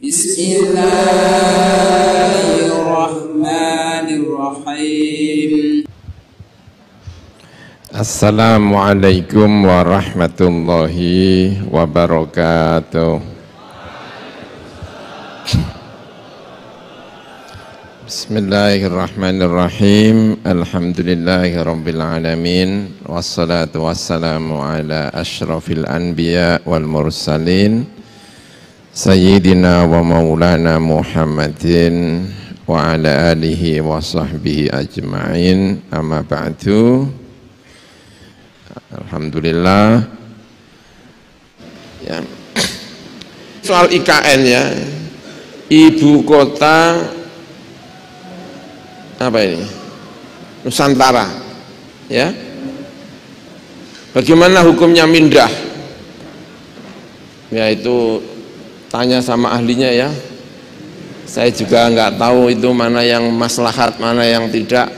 Bismillahirrahmanirrahim. Assalamualaikum warahmatullahi wabarakatuh. Bismillahirrahmanirrahim. Alhamdulillahirabbil alamin. Wassalatu wassalamu ala asyrafil anbiya wal mursalin Sayyidina wa maulana Muhammadin wa ala alihi wa sahbihi ajma'in. Amma ba'du. Alhamdulillah ya. Soal IKN ya, ibu kota apa ini? Nusantara ya. Bagaimana hukumnya mindah? Ya itu tanya sama ahlinya ya. Saya juga nggak tahu itu mana yang maslahat, mana yang tidak.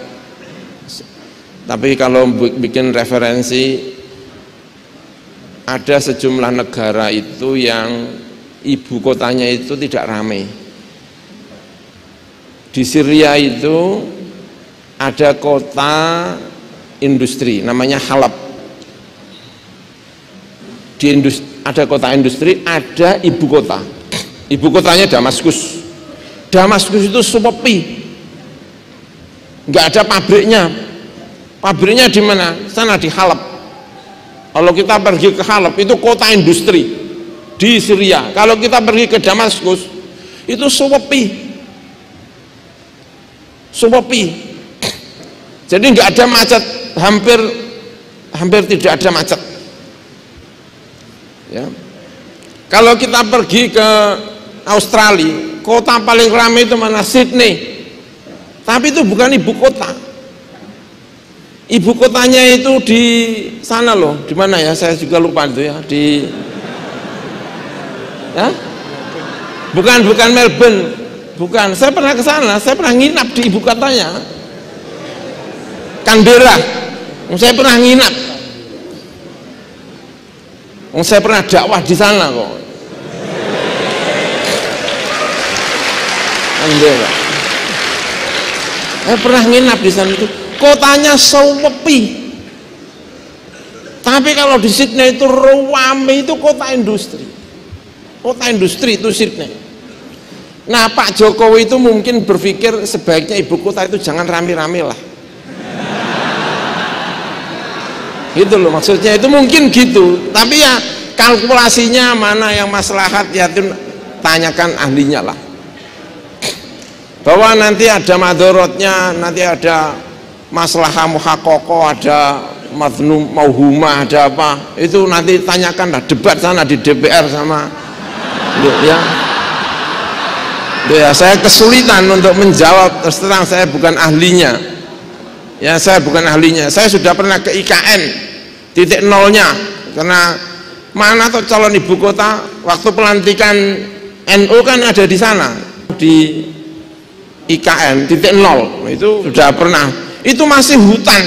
Tapi kalau bikin referensi, ada sejumlah negara itu yang ibu kotanya itu tidak ramai. Di Syria itu ada kota industri, namanya Halab. Ada kota industri, ada ibu kota. Ibu kotanya Damaskus. Damaskus itu sepi, nggak ada pabriknya. Pabriknya di mana? Sana di Halab. Kalau kita pergi ke Halab itu kota industri di Syria. Kalau kita pergi ke Damaskus itu sepi. Jadi nggak ada macet, hampir tidak ada macet. Ya. Kalau kita pergi ke Australia, kota paling ramai itu mana? Sydney. Tapi itu bukan ibu kota. Ibu kotanya itu di sana loh. Di mana ya? Saya juga lupa itu ya. Ya? Bukan Melbourne. Bukan. Saya pernah ke sana. Saya pernah nginap di ibu kotanya. Canberra. Saya pernah nginap. Saya pernah dakwah di sana kok. Canberra. Saya pernah nginap di sana itu. Kotanya sepi. Tapi kalau di Sydney itu ramai, itu kota industri. Kota industri itu Sydney. Nah Pak Jokowi itu mungkin berpikir sebaiknya ibu kota itu jangan rame-rame lah. Gitu loh maksudnya, itu mungkin gitu. Tapi ya kalkulasinya mana yang maslahat ya itu tanyakan ahlinya lah. Bahwa nanti ada madorotnya, nanti ada maslahah muhaqqaqah, ada madnum mauhumah, ada apa, itu nanti tanyakan lah, debat sana di DPR sama ya. Ya saya kesulitan untuk menjawab, terus terang saya bukan ahlinya ya, saya bukan ahlinya. Saya sudah pernah ke IKN titik nolnya, karena mana tuh calon ibu kota waktu pelantikan NU kan ada di sana di IKN titik nol, itu sudah pernah. Itu masih hutan.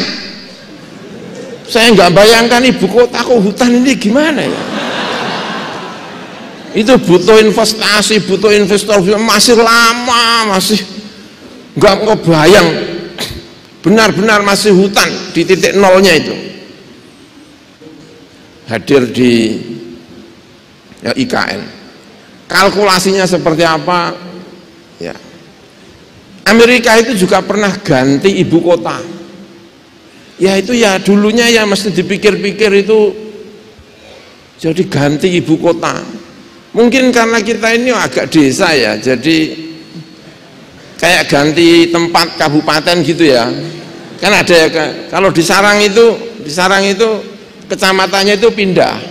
Saya nggak bayangkan ibu kota kok hutan ini gimana ya. Itu butuh investasi, butuh investor, masih lama, masih nggak kebayang. Benar-benar masih hutan di titik nolnya itu. Hadir di ya, IKN. Kalkulasinya seperti apa? Ya. Amerika itu juga pernah ganti ibu kota. Ya itu ya dulunya ya mesti dipikir-pikir itu jadi ganti ibu kota. Mungkin karena kita ini agak desa ya, jadi kayak ganti tempat kabupaten gitu ya. Kan ada ya, kalau di Sarang itu kecamatannya itu pindah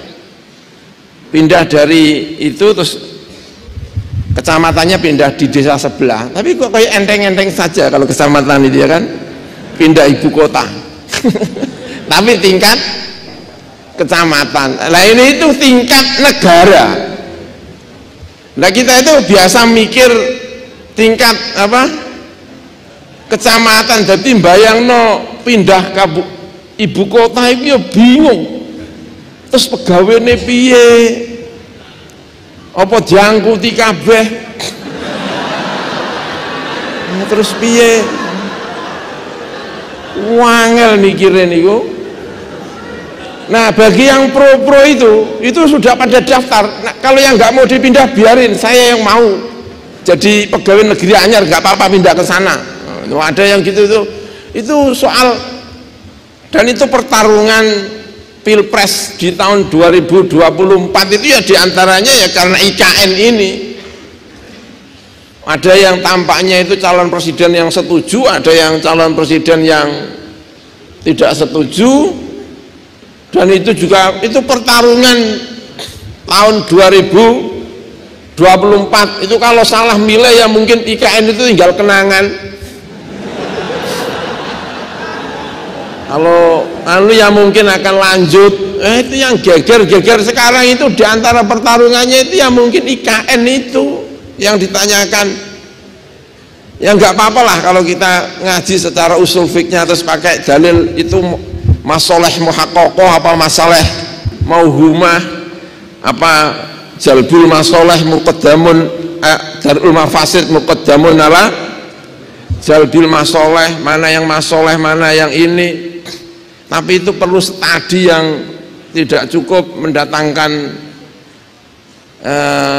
dari itu terus kecamatannya pindah di desa sebelah, tapi kok kayak enteng-enteng saja kalau kecamatan itu ya kan, pindah ibu kota. Tapi tingkat kecamatan, nah ini itu tingkat negara. Nah kita itu biasa mikir tingkat apa kecamatan, jadi bayangno pindah ke ibu kota itu ya bingung. Terus pegawainya piye? Apa diangkuti kabeh? Terus piye? Wangel mikirin niku. Nah, bagi yang pro itu sudah pada daftar. Nah, kalau yang nggak mau dipindah biarin, saya yang mau jadi pegawai negeri anyar, nggak apa-apa pindah ke sana. Nah, ada yang gitu itu soal, dan itu pertarungan pilpres di tahun 2024 itu ya diantaranya ya karena IKN ini. Ada yang tampaknya itu calon presiden yang setuju, ada yang calon presiden yang tidak setuju, dan itu juga itu pertarungan tahun 2024 itu. Kalau salah milih ya mungkin IKN itu tinggal kenangan. Kalau ya mungkin akan lanjut. Itu yang geger sekarang itu diantara pertarungannya itu ya mungkin IKN itu yang ditanyakan. Ya nggak apa-apa lah kalau kita ngaji secara usul fiknya terus pakai dalil itu masoleh muhaqqaqah apa masaleh mauhumah apa jalbul masoleh muqaddamun darul mafasid muqaddamun ala jalbil masoleh, mana yang masoleh mana yang ini. Tapi itu perlu studi yang tidak cukup mendatangkan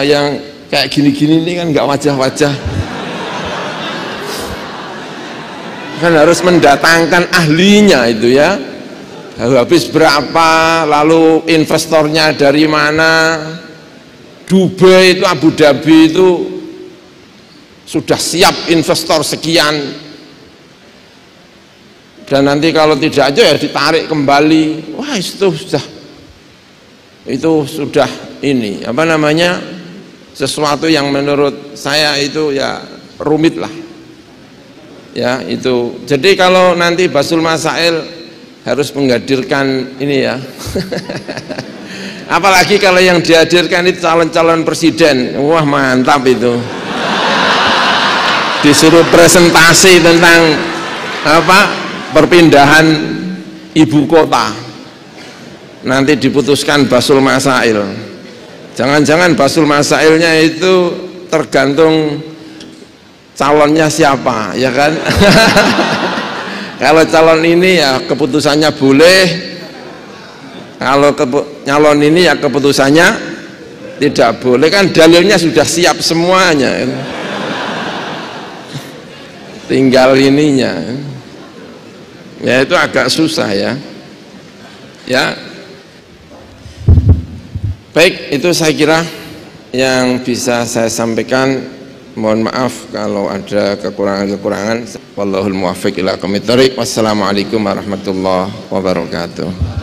yang kayak gini-gini ini kan nggak wajah-wajah, kan harus mendatangkan ahlinya itu ya. Habis berapa, lalu investornya dari mana. Dubai itu, Abu Dhabi itu sudah siap investor sekian, dan nanti kalau tidak aja ya ditarik kembali. Wah, itu sudah ini apa namanya, sesuatu yang menurut saya itu ya rumit lah ya itu. Jadi kalau nanti Basul Masail harus menghadirkan ini ya apalagi kalau yang dihadirkan itu calon-calon presiden, wah mantap itu. Disuruh presentasi tentang apa perpindahan ibu kota, nanti diputuskan Basul Masail. Jangan-jangan Basul Masailnya itu tergantung calonnya siapa, ya kan? Kalau calon ini ya keputusannya boleh, kalau calon ini ya keputusannya tidak boleh, kan dalilnya sudah siap semuanya, tinggal ininya. Ya itu agak susah ya. Baik, itu saya kira yang bisa saya sampaikan. Mohon maaf kalau ada kekurangan-kekurangan. Wallahul muwaffiq ila aqwamit thoriq. Wassalamualaikum warahmatullahi wabarakatuh.